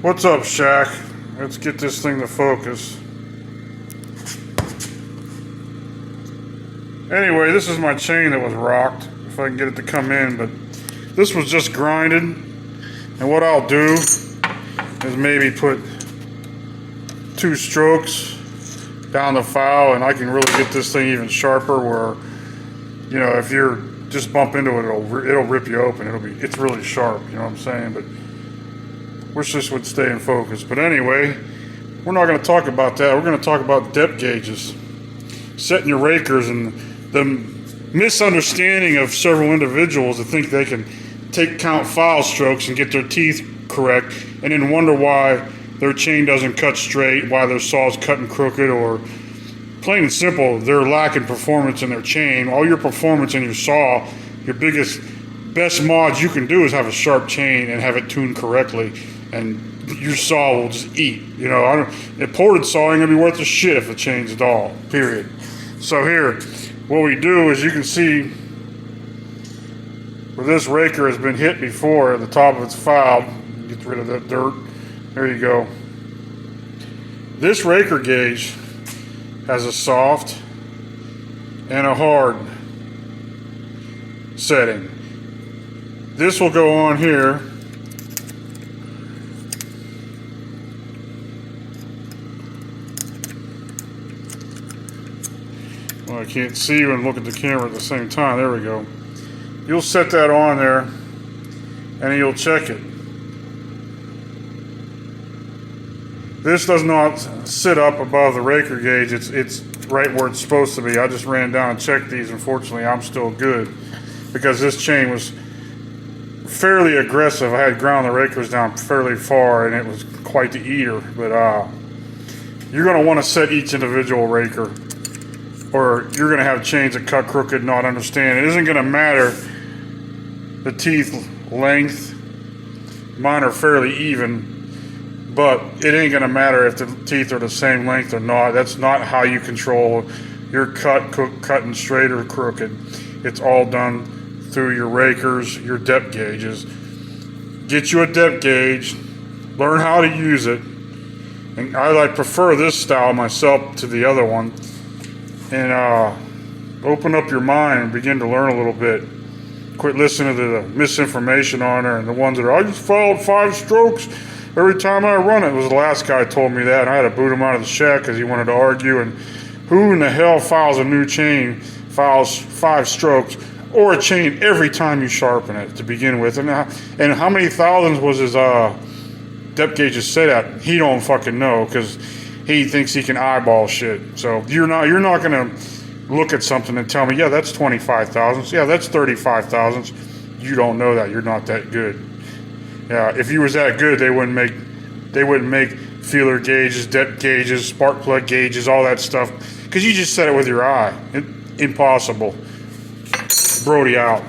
What's up, Shaq? Let's get this thing to focus. Anyway, this is my chain that was rocked. If I can get it to come in, but this was just grinded. And what I'll do is maybe put 2 strokes down the file, and I can really get this thing even sharper. Where, you know, if you're just bump into it, it'll rip you open. It's really sharp. You know what I'm saying? But wish this would stay in focus. But anyway, we're not going to talk about that. We're going to talk about depth gauges, setting your rakers, and the misunderstanding of several individuals that think they can count file strokes and get their teeth correct, and then wonder why their chain doesn't cut straight, why their saw's cutting crooked, or plain and simple, they're lacking performance in their chain. All your performance in your saw, your best mods you can do is have a sharp chain and have it tuned correctly, and your saw will just eat. You know, a ported saw ain't gonna be worth a shit if the chain's dull, period. So here, what we do is, you can see where this raker has been hit before at the top of its file. Get rid of that dirt. There you go. This raker gauge has a soft and a hard setting. This will go on here. Well, I can't see you and look at the camera at the same time. There we go. You'll set that on there, and you'll check it. This does not sit up above the raker gauge. It's right where it's supposed to be. I just ran down and checked these. Unfortunately, I'm still good, because this chain was fairly aggressive. I had ground the rakers down fairly far, and it was quite the eater. But you're going to want to set each individual raker, or you're going to have chains that cut crooked and not understand. It isn't going to matter the teeth length. Mine are fairly even, but it ain't going to matter if the teeth are the same length or not. That's not how you control your cutting straight or crooked. It's all done through your rakers, your depth gauges. Get you a depth gauge, learn how to use it. And I prefer this style myself to the other one. And open up your mind and begin to learn a little bit. Quit listening to the misinformation on there, and the ones that are, I just followed 5 strokes every time I run it. It was the last guy told me that, and I had to boot him out of the shack because he wanted to argue. And who in the hell files a new chain, files 5 strokes, or a chain every time you sharpen it to begin with? And how many thousands was his depth gauges set at? He don't fucking know, because he thinks he can eyeball shit. So you're not gonna look at something and tell me, yeah, that's 25 thousandths, yeah, that's 35 thousandths. You don't know that. You're not that good. Yeah, if you was that good, they wouldn't make feeler gauges, depth gauges, spark plug gauges, all that stuff, because you just set it with your eye. Impossible. Brody out.